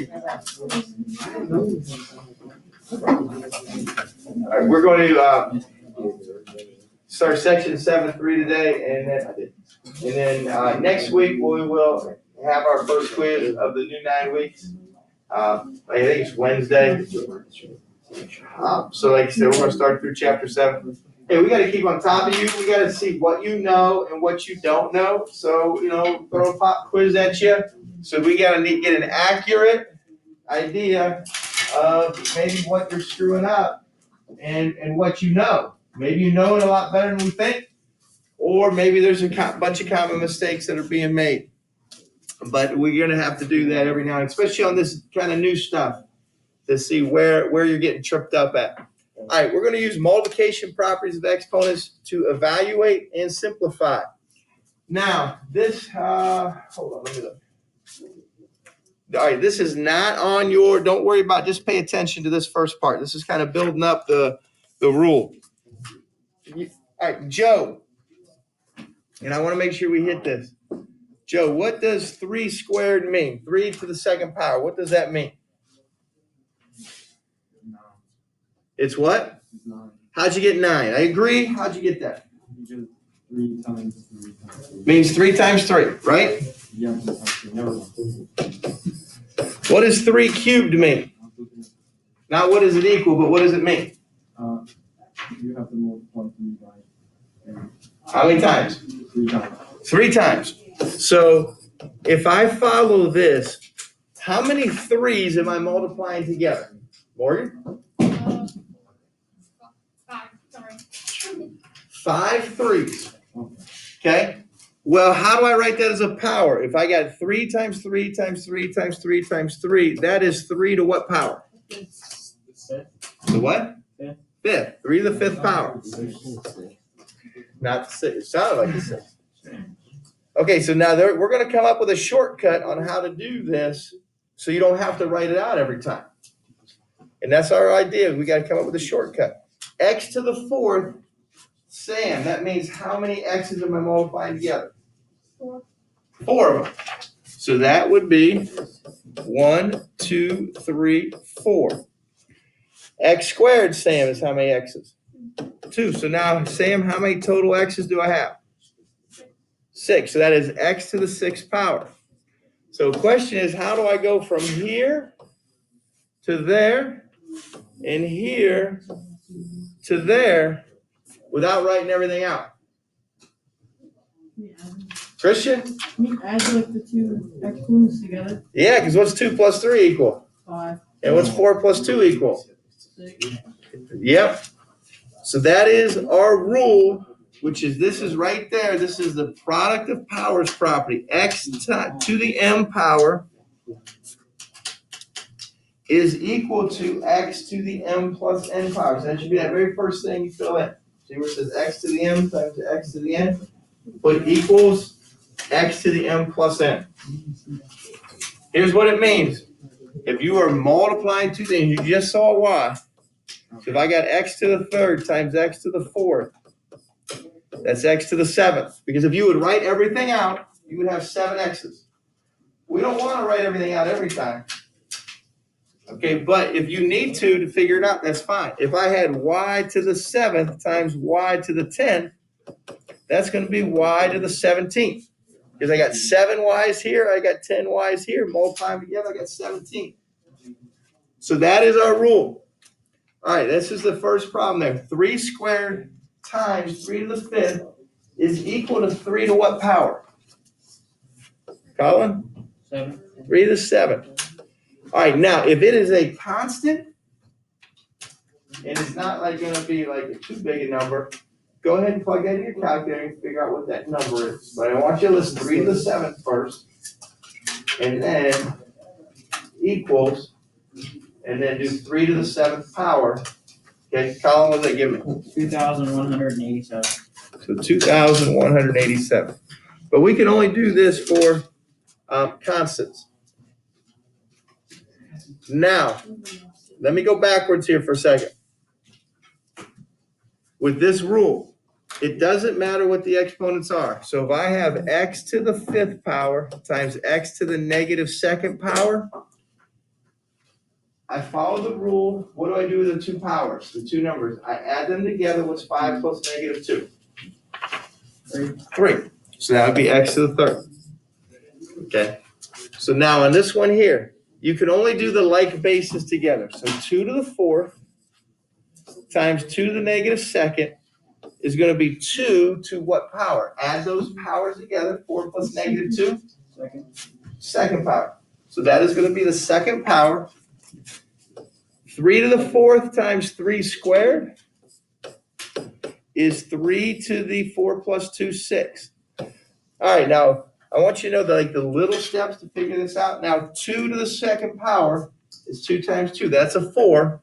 All right, we're going to start section 7.3 today, and then next week we will have our first quiz of the new 9 weeks. I think it's Wednesday. So like I said, we're going to start through chapter 7. Hey, we got to keep on top of you. We got to see what you know and what you don't know. So, throw a pop quiz at you. So we got to get an accurate idea of maybe what you're screwing up and what you know. Maybe you know it a lot better than we think, or maybe there's a bunch of common mistakes that are being made. But we're going to have to do that every now and then, especially on this kind of new stuff, to see where you're getting tripped up at. All right, we're going to use multiplication properties of exponents to evaluate and simplify. Now, this, hold on, let me look. All right, this is not on your, don't worry about, just pay attention to this first part. This is kind of building up the rule. All right, Joe, and I want to make sure we hit this. Joe, what does 3 squared mean? 3 to the second power. What does that mean? It's what? 9. How'd you get 9? I agree. How'd you get that? 3 times 3 times 3. Means 3 times 3, right? Yeah. What does 3 cubed mean? Not what does it equal, but what does it mean? You have to multiply 3 by 3. How many times? 3 times. 3 times. So if I follow this, how many 3s am I multiplying together? Morgan? 5 3s. Okay. Well, how do I write that as a power? If I got 3 times 3 times 3 times 3 times 3, that is 3 to what power? The what? Fifth. 3 to the 5th power. Not the 6. It sounded like the 6. Okay, so now we're going to come up with a shortcut on how to do this so you don't have to write it out every time. And that's our idea. We got to come up with a shortcut. X to the 4th, Sam, that means how many x's am I multiplying together? 4. 4 of them. So that would be 1, 2, 3, 4. X squared, Sam, is how many x's? 2. So now, Sam, how many total x's do I have? 6. So that is x to the 6th power. So the question is, how do I go from here to there and here to there without writing everything out? Christian? Can you add like the 2 exponents together? Yeah, because what's 2 plus 3 equal? 5. And what's 4 plus 2 equal? 6. Yep. So that is our rule, which is, this is right there. This is the product of powers property. X to the m power is equal to x to the m plus n power. So that should be that very first thing you fill in. See where it says x to the m times x to the n? Put equals x to the m plus n. Here's what it means. If you are multiplying two things, you just saw y. So if I got x to the 3rd times x to the 4th, that's x to the 7th. Because if you would write everything out, you would have 7 x's. We don't want to write everything out every time. Okay, but if you need to figure it out, that's fine. If I had y to the 7th times y to the 10th, that's going to be y to the 17th. Because I got 7 y's here, I got 10 y's here. Multiply them together, I got 17. So that is our rule. All right, this is the first problem there. 3 squared times 3 to the 5th is equal to 3 to what power? Colin? 7. 3 to the 7th. All right, now if it is a constant, and it's not like going to be like too big a number, go ahead and plug that in your calculator and figure out what that number is. But I want you to listen 3 to the 7th first, and then equals, and then do 3 to the 7th power. Okay, Colin, what does that give me? 2,187. So 2,187. But we can only do this for constants. Now, let me go backwards here for a second. With this rule, it doesn't matter what the exponents are. So if I have x to the 5th power times x to the negative 2nd power, I follow the rule. What do I do with the two powers, the two numbers? I add them together. What's 5 plus -2? 3. So that would be x to the third. Okay. So now on this one here, you can only do the like bases together. So 2 to the fourth times 2 to the -2 is going to be 2 to what power? Add those powers together. 4 plus -2. Second power. So that is going to be the second power. 3 to the fourth times 3 squared is 3 to the 4 plus 2, 6. All right, now I want you to know that the little steps to figure this out. Now 2 to the second power is 2 times 2. That's a 4.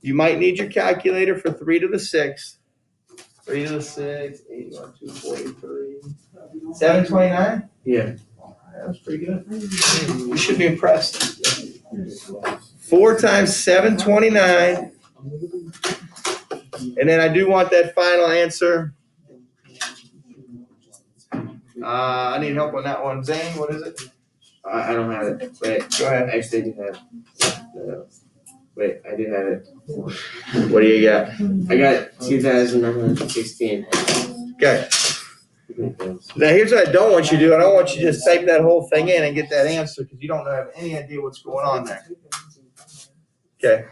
You might need your calculator for 3 to the 6. 3 to the 6, 81, 243, 729? Yeah. That's pretty good. You should be impressed. 4 times 729. And then I do want that final answer. I need help on that one. Zane, what is it? I don't have it. Wait, Go ahead. actually, I do have it. Wait, I do have it. What do you got? I got 2,916. Okay. Now here's what I don't want you to do. I don't want you to just type that whole thing in and get that answer because you don't have any idea what's going on there. Okay.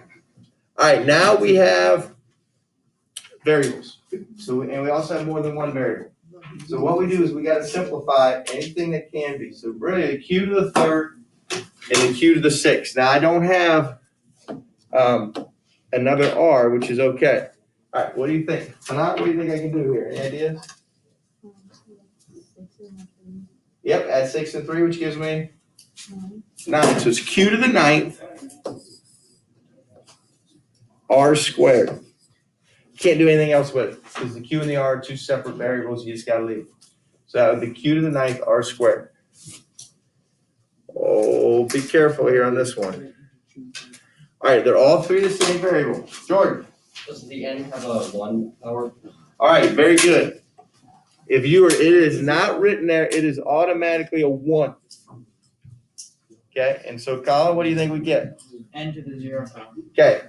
All right. Now we have variables. So and we also have more than one variable. So what we do is we got to simplify anything that can be. So really the q to the third and the q to the sixth. Now I don't have another r, which is okay. All right. What do you think? Anat, what do you think I can do here? Any ideas? Yep, add 6 and 3, which gives me 9. So it's q to the 9th, r squared. Can't do anything else with it because the q and the r are two separate variables. You just got to leave. So that would be q to the 9th, r squared. Oh, be careful here on this one. All right, they're all three the same variable. Jordan. Does the n have a 1 power? All right, very good. If it is not written there, it is automatically a 1. Okay, and so Colin, what do you think we get? N to the 0 power. Okay,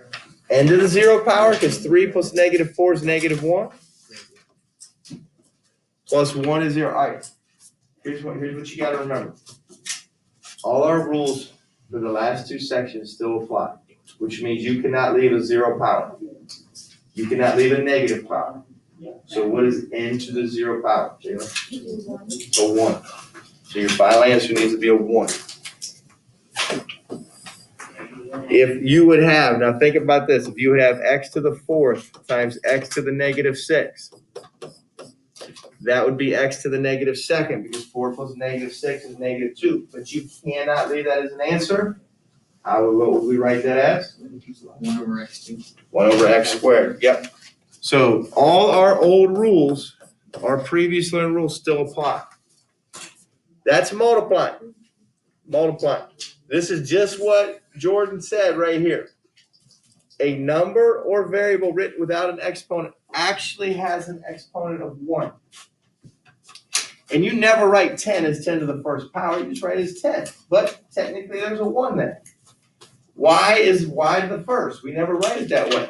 n to the 0 power because 3 plus -4 is -1. Plus 1 is 0. All right, here's what you got to remember. All our rules for the last two sections still apply, which means you cannot leave a 0 power. You cannot leave a negative power. So what is n to the 0 power, Jayla? A 1. So your final answer needs to be a 1. If you would have, now think about this, if you would have x to the 4th times x to the -6, that would be x to the -2nd because 4 plus -6 is -2. But you cannot leave that as an answer. What would we write that as? 1 over x2. 1 over x squared, yep. So all our old rules, our previous learned rules still apply. That's multiplying. Multiplying. This is just what Jordan said right here. A number or variable written without an exponent actually has an exponent of 1. And you never write 10 as 10 to the first power, you just write it as 10. But technically there's a 1 there. Y is y to the first. We never write it that way.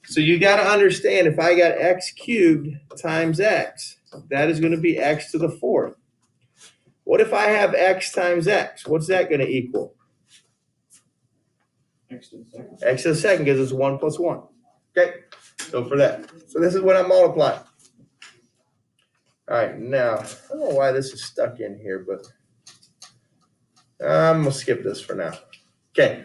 So you got to understand if I got x cubed times x, that is going to be x to the 4th. What if I have x times x? What's that going to equal? X to the 2nd. X to the 2nd gives us 1 plus 1. Okay, so for that. So this is what I'm multiplying. All right, now, I don't know why this is stuck in here, but I'm going to skip this for now. Okay,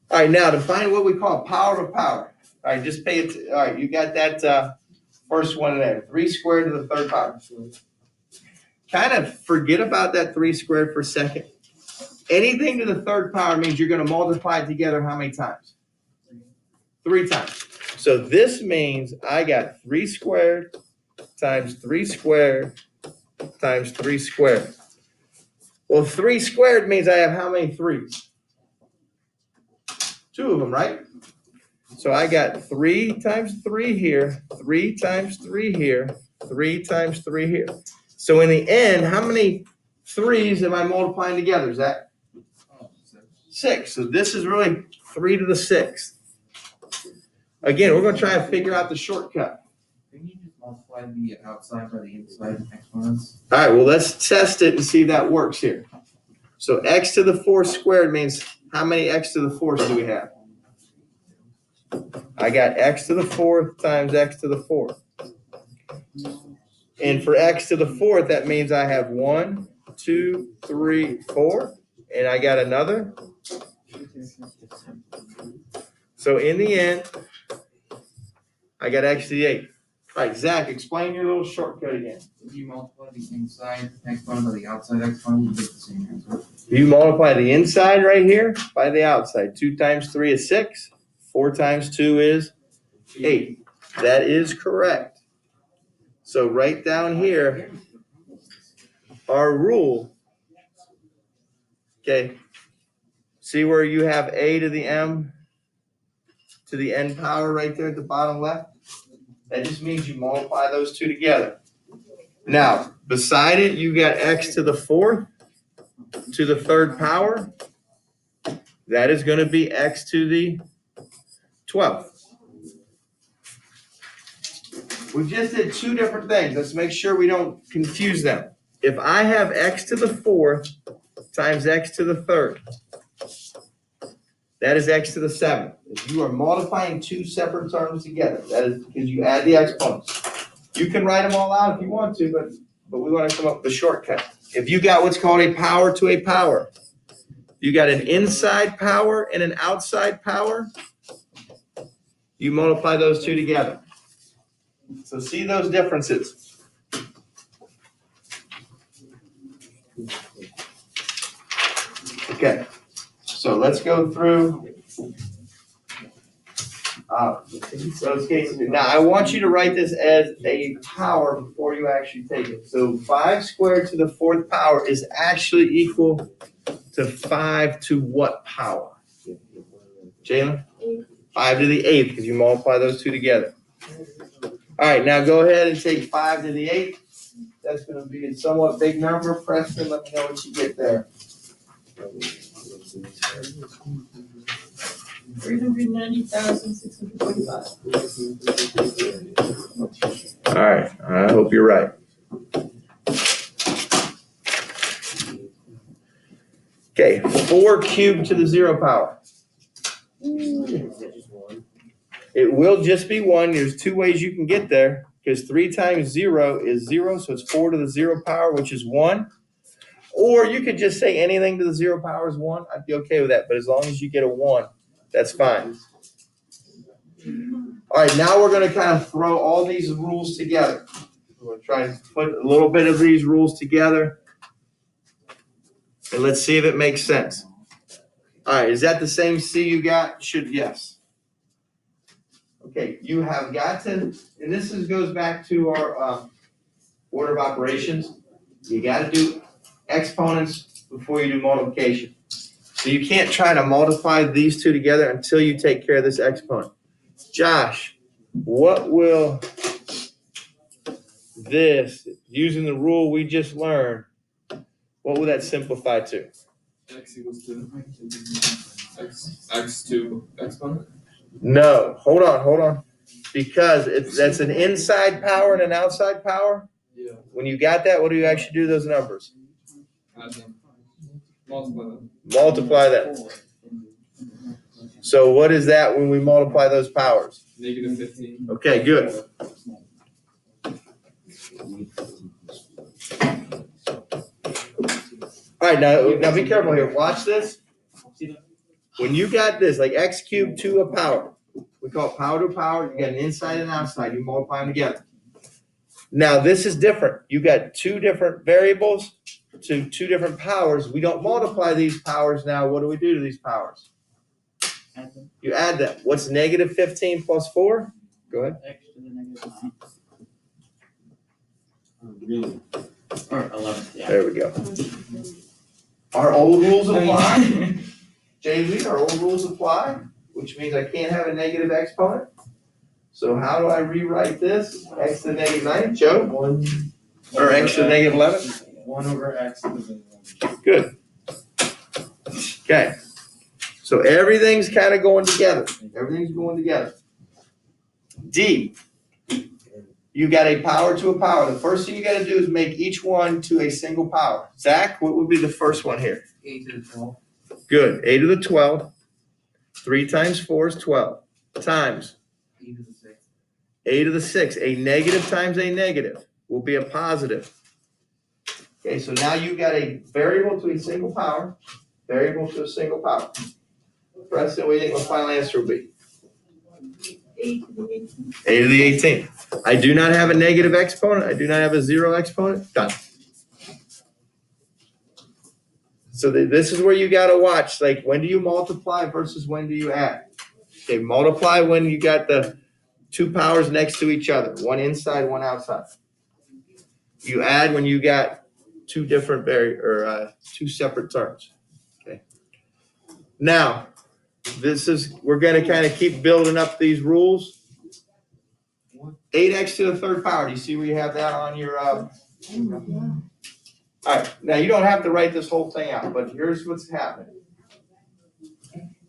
all right, now to find what we call power of power. All right, just pay it. All right, you got that first one there. 3 squared to the 3rd power. Kind of forget about that 3 squared for a second. Anything to the 3rd power means you're going to multiply it together how many times? 3 times. So this means I got 3 squared times 3 squared times 3 squared. Well, 3 squared means I have how many 3s? 2 of them, right? So I got 3 times 3 here, 3 times 3 here, 3 times 3 here. So in the end, how many 3s am I multiplying together? Is that 6? So this is really 3 to the 6th. Again, we're gonna try and figure out the shortcut. Can you just multiply the outside by the inside exponents? All right, well, let's test it and see if that works here. So x to the 4th squared means how many x to the 4th do we have? I got x to the 4th times x to the 4th. And for x to the 4th, that means I have 1, 2, 3, 4, and I got another. So in the end, I got x to the 8th. All right, Zach, explain your little shortcut again. If you multiply the inside exponent by the outside exponent, you get the same answer. You multiply the inside right here by the outside. 2 times 3 is 6. 4 times 2 is 8. That is correct. So right down here, our rule, okay, see where you have a to the m to the n power right there at the bottom left? That just means you multiply those two together. Now, beside it, you got x to the 4th to the 3rd power. That is going to be x to the 12th. We just did 2 different things. Let's make sure we don't confuse them. If I have x to the 4th times x to the 3rd, that is x to the 7th. If you are multiplying 2 separate terms together, that is because you add the exponents. You can write them all out if you want to, but we want to come up with a shortcut. If you got what's called a power to a power, you got an inside power and an outside power, you multiply those two together. So see those differences. Okay, so let's go through those cases. Now, I want you to write this as a power before you actually take it. So 5 squared to the 4th power is actually equal to 5 to what power? Jalen? 5 to the 8th, because you multiply those two together. All right, now go ahead and take 5 to the 8th. That's going to be a somewhat big number. Preston, let me know what you get there. 390,645. All right, I hope you're right. Okay, 4 cubed to the 0 power. It will just be 1. There's 2 ways you can get there, because 3 times 0 is 0, so it's 4 to the 0 power, which is 1. Or you could just say anything to the 0 power is 1. I'd be okay with that, but as long as you get a 1, that's fine. All right, now we're going to kind of throw all these rules together. We're going to try and put a little bit of these rules together, and let's see if it makes sense. All right, is that the same C you got? Yes. Okay, you have got to, and this goes back to our order of operations. You got to do exponents before you do multiplication. So you can't try to multiply these two together until you take care of this exponent. Josh, what will this, using the rule we just learned, what will that simplify to? X equals to x to exponent. No, hold on. Because that's an inside power and an outside power. Yeah. When you got that, what do you actually do to those numbers? Add them. Multiply them. Multiply them. So what is that when we multiply those powers? -15. Okay, good. All right, now be careful here. Watch this. When you got this, like x cubed to a power, we call it power to power. You got an inside and outside. You multiply them together. Now this is different. You got 2 different variables to 2 different powers. We don't multiply these powers now. What do we do to these powers? Add them. You add them. What's negative 15 plus 4? Go ahead. X to the -9. Really? Or 11, yeah. There we go. Our old rules apply. JV, our old rules apply, which means I can't have a negative exponent. So how do I rewrite this? X to the -9, Joe? 1 Or x to the -11? 1 over x to the 1. Good. Okay. So everything's kind of going together. Everything's going together. D, you got a power to a power. The first thing you got to do is make each one to a single power. Zach, what would be the first one here? 8 to the 12. Good. 8 to the 12. 3 times 4 is 12. Times 8 to the 6. 8 to the 6. A negative times a negative will be a positive. Okay, so now you got a variable to a single power. Variable to a single power. Preston, what do you think my final answer will be? 8 to the 18th. I do not have a negative exponent. I do not have a zero exponent. Done. So this is where you got to watch. Like, when do you multiply versus when do you add? Okay, multiply when you got the two powers next to each other. One inside, one outside. You add when you got two different two separate terms. Okay. Now, we're going to kind of keep building up these rules. 8x to the third power. Do you see where you have that on your? All right. Now you don't have to write this whole thing out, but here's what's happening.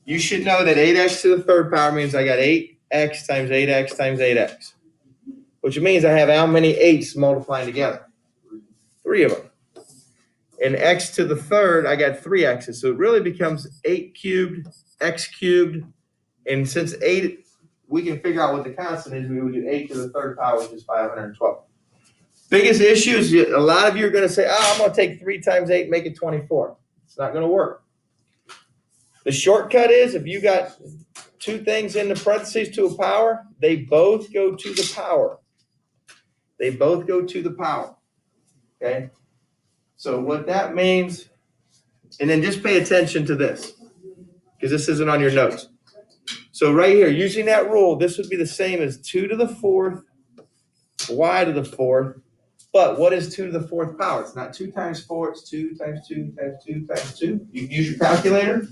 You should know that 8x to the third power means I got 8x times 8x times 8x, which means I have how many 8s multiplying together? 3 of them. And x to the third, I got 3 x's. So it really becomes 8 cubed, x cubed. And since 8, we can figure out what the constant is. We would do 8 to the third power, which is 512. Biggest issue is a lot of you are going to say, I'm going to take 3 times 8 and make it 24. It's not going to work. The shortcut is if you got two things in the parentheses to a power, they both go to the power. They both go to the power. Okay? So what that means, and then just pay attention to this, because this isn't on your notes. So right here, using that rule, this would be the same as 2 to the 4th, y to the 4th. But what is 2 to the 4th power? It's not 2 times 4, it's 2 times 2 times 2 times 2. You can use your calculator.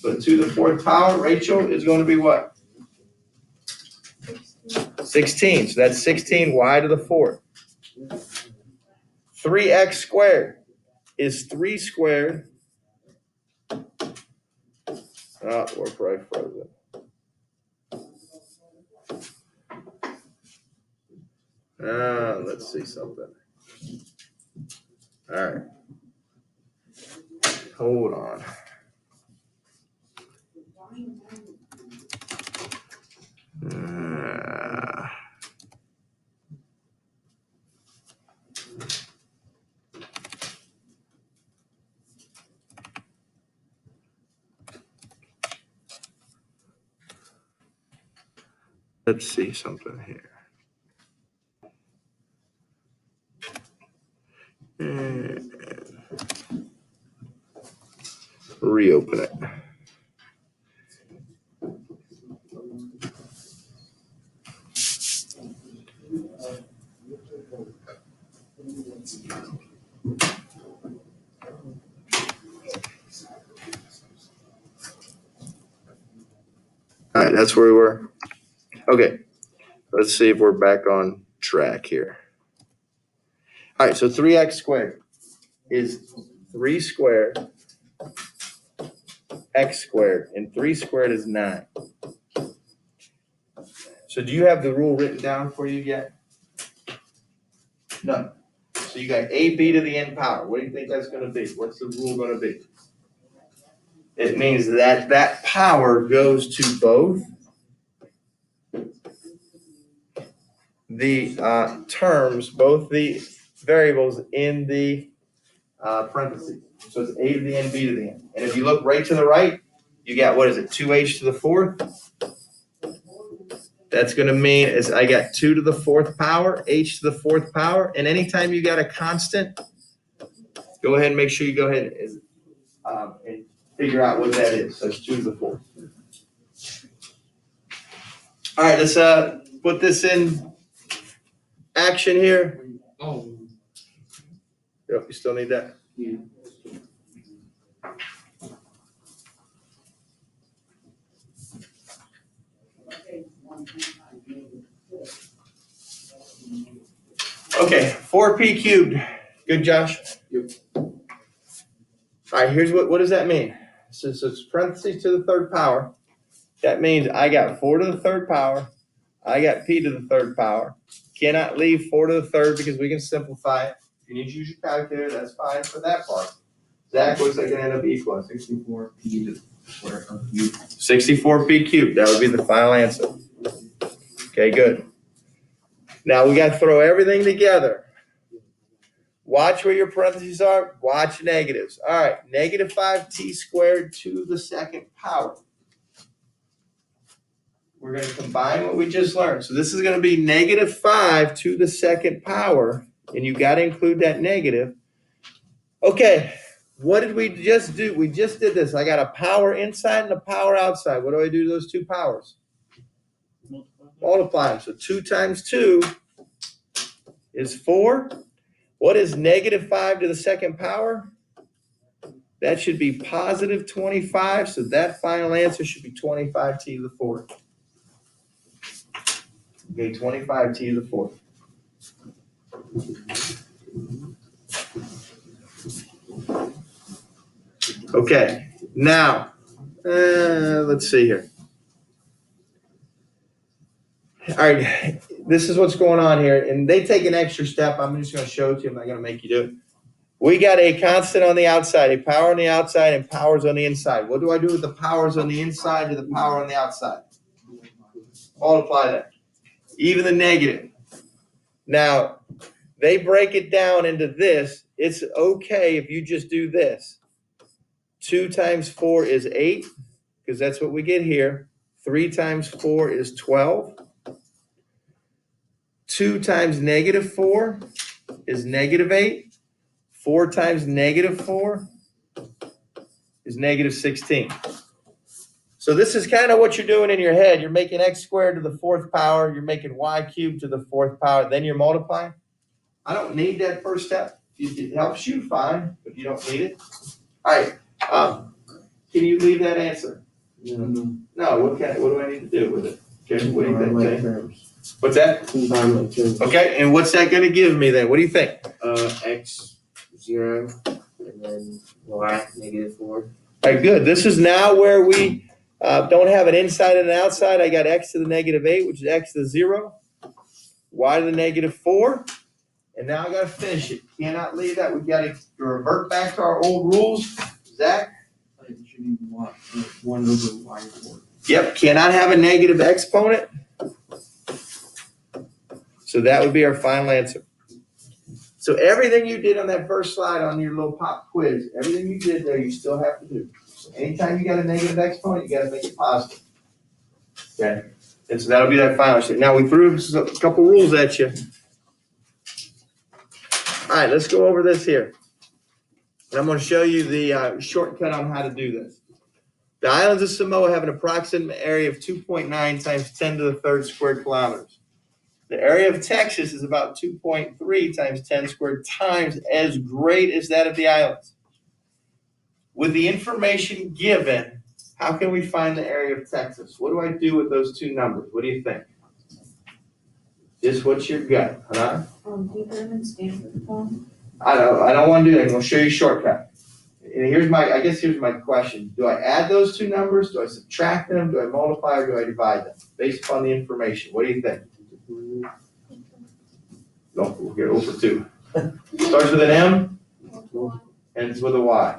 But 2 to the 4th power, Rachel, is going to be what? 16. So that's 16y to the 4th. 3x squared is 3 squared. Oh, we're probably frozen. Let's see something. All right. Hold on. Let's see something here. Reopen it. All right, that's where we were. Okay, let's see if we're back on track here. All right, so 3x squared is 3 squared x squared, and 3 squared is 9. So do you have the rule written down for you yet? No. So you got ab to the n power. What do you think that's going to be? What's the rule going to be? It means that that power goes to both the terms, both the variables in the parentheses. So it's a to the n, b to the n. And if you look right to the right, you got, what is it, 2h to the 4th? That's going to mean is I got 2 to the 4th power, h to the 4th power. And anytime you got a constant, go ahead and make sure you go ahead and figure out what that is. So it's 2 to the 4th. All right, let's put this in action here. Oh. Yep, you still need that? Yeah. Okay, 4p cubed. Good, Josh? Yep. All right, here's what does that mean? since it's parentheses to the third power, that means I got 4 to the third power. I got p to the third power. Cannot leave 4 to the third because we can simplify it. If you need to use your calculator, that's fine for that part. Zach, what's that gonna end up equaling? 64 p to the square of u. 64p cubed, that would be the final answer. Okay, good. Now we gotta throw everything together. Watch where your parentheses are, watch negatives. All right, negative 5t squared to the second power. We're gonna combine what we just learned. So this is gonna be negative 5 to the second power, and you gotta include that negative. Okay, what did we just do? We just did this. I got a power inside and a power outside. What do I do to those two powers? Multiply them. So 2 times 2 is 4. What is negative 5 to the second power? That should be positive 25. So that final answer should be 25t to the 4th. Okay, 25t to the 4th. Okay, now, let's see here. All right, this is what's going on here, and they take an extra step. I'm just going to show it to you. I'm not going to make you do it. We got a constant on the outside, a power on the outside, and powers on the inside. What do I do with the powers on the inside to the power on the outside? Multiply that. Even the negative. Now, they break it down into this. It's okay if you just do this. 2 times 4 is 8, because that's what we get here. 3 times 4 is 12. 2 times negative 4 is negative 8. 4 times negative 4 is negative 16. So this is kind of what you're doing in your head. You're making x squared to the 4th power. You're making y cubed to the 4th power. Then you're multiplying. I don't need that first step. If it helps you, fine, but you don't need it. All right. Can you leave that answer? No. No. What do I need to do with it? Okay. What do you think? Like Jay? terms. What's that? Combine like terms. Okay. And what's that going to give me then? What do you think? X 0 and then y negative 4. All right. Good. This is now where we don't have an inside and an outside. I got x to the negative 8, which is x to the 0. Y to the negative 4. And now I got to finish it. Cannot leave that. We got to revert back to our old rules. Zach? It should be 1 over y4. Yep. Cannot have a negative exponent. So that would be our final answer. So everything you did on that first slide on your little pop quiz, everything you did there, you still have to do. So anytime you got a negative exponent, you got to make it positive. Okay. And so that'll be that final shit. Now we threw a couple rules at you. All right, let's go over this here. And I'm going to show you the shortcut on how to do this. The islands of Samoa have an approximate area of 2.9 times 10 to the 3rd squared kilometers. The area of Texas is about 2.3 times 10 squared times as great as that of the islands. With the information given, how can we find the area of Texas? What do I do with those two numbers? What do you think? Just what's your gut, huh? Do you put them in Stanford form? I don't want to do that. I'm going to show you a shortcut. And here's my question. Do I add those two numbers? Do I subtract them? Do I multiply or do I divide them? Based upon the information. What do you think? No, we'll get 0 for 2. Starts with an M, ends with a Y.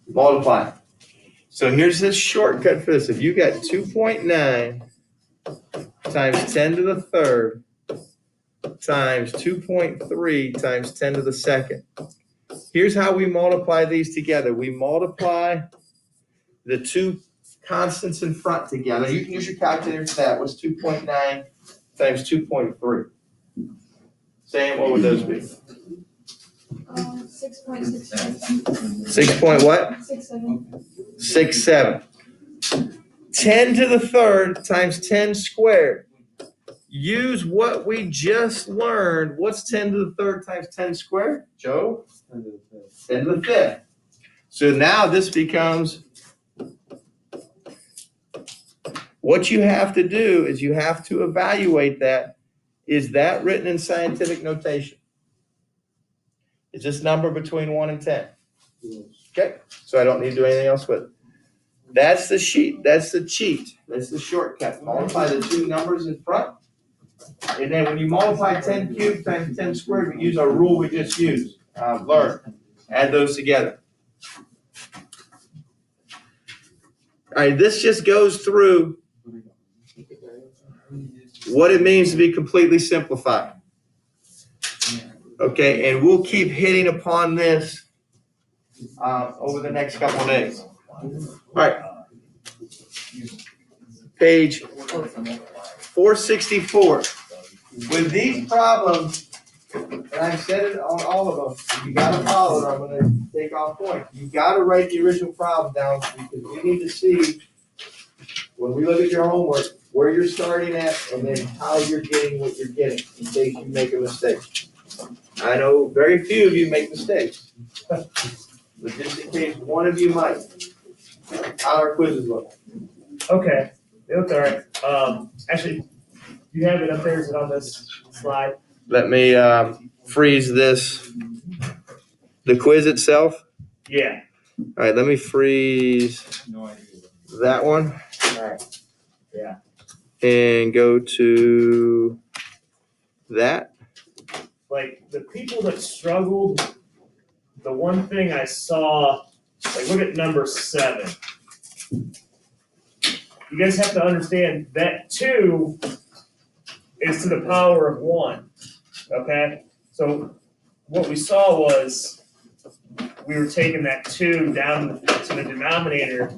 Multiply. So here's this shortcut for this. If you got 2.9 times 10 to the 3rd times 2.3 times 10 to the 2nd. Here's how we multiply these together. We multiply the two constants in front together. You can use your calculator for that. What's 2.9 times 2.3? Sam, what would those be? 6.67. 6 point what? 6.7. 6, 7. 10 to the 3rd times 10 squared. Use what we just learned. What's 10 to the 3rd times 10 squared? Joe? 10 to the 5th. 10 to the 5th. So now this becomes, what you have to do is you have to evaluate that. Is that written in scientific notation? Is this number between 1 and 10? Yes. Okay, so I don't need to do anything else with it. That's the sheet. That's the cheat. That's the shortcut. Multiply the two numbers in front. And then when you multiply 10 cubed times 10 squared, we use our rule we just used. Learn. Add those together. All right, this just goes through what it means to be completely simplified. Okay, and we'll keep hitting upon this over the next couple of days. All right. Page 464. With these problems, and I've said it on all of them, you gotta follow it. I'm gonna take off point. You gotta write the original problem down because we need to see when we look at your homework where you're starting at and then how you're getting what you're getting in case you make a mistake. I know very few of you make mistakes, but just in case one of you might. How our quizzes look. Okay, it looked alright. Actually, you have it up there, is it on this slide? Let me freeze this. The quiz itself. Yeah. All right, let me freeze No idea. that one. Alright. Yeah. And go to that. Like, the people that struggled, the one thing I saw, like, look at number 7. You guys have to understand that 2 is to the power of 1, okay? So what we saw was we were taking that 2 down to the denominator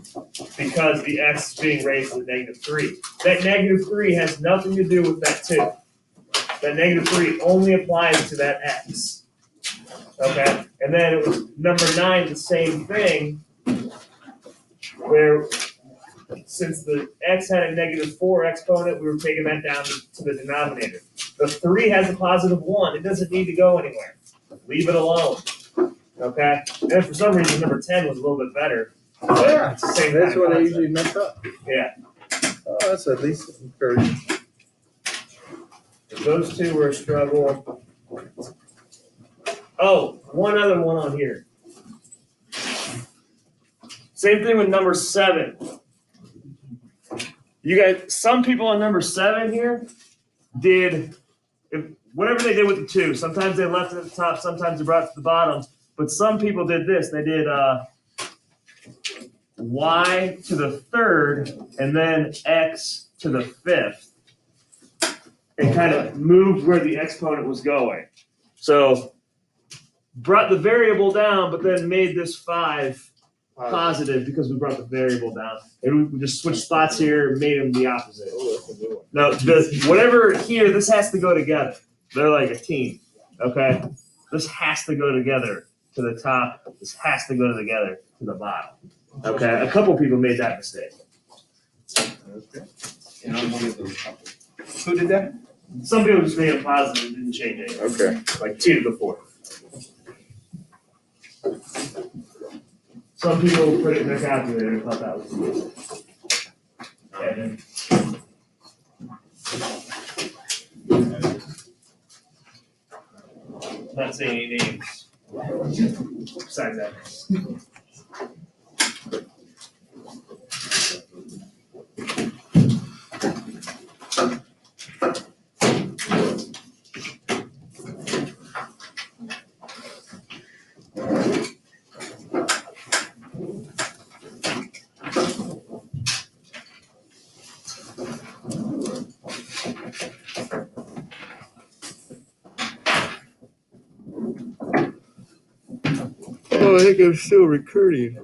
because the x is being raised to the -3. That -3 has nothing to do with that 2. That -3 only applies to that x, okay? And then it was number 9, the same thing, where since the x had a -4 exponent, we were taking that down to the denominator. The 3 has a positive 1. It doesn't need to go anywhere. Leave it alone. Okay? And then for some reason, number 10 was a little bit better. Yeah, It's the same that's kind of what I concept. usually mess up. Yeah. Oh, that's at least encouraging. Those two were a struggle. Oh, one other one on here. Same thing with number 7. You guys, some people on number 7 here did whatever they did with the 2. Sometimes they left it at the top, sometimes they brought it to the bottom. But some people did this. They did y to the 3rd and then x to the 5th. And kind of moved where the exponent was going. So brought the variable down, but then made this 5 positive because we brought the variable down. And we just switched spots here and made them the opposite. Now, whatever here, this has to go together. They're like a team, okay? This has to go together to the top. This has to go together to the bottom, okay? A couple people made that mistake. And I'm one of those couple. Who did that? Some people just made it positive and didn't change anything, Okay. like 2 to the 4th. Some people put it in their calculator and thought that was easy. Yeah, not saying any names. Besides that. Oh, I think I'm still recording.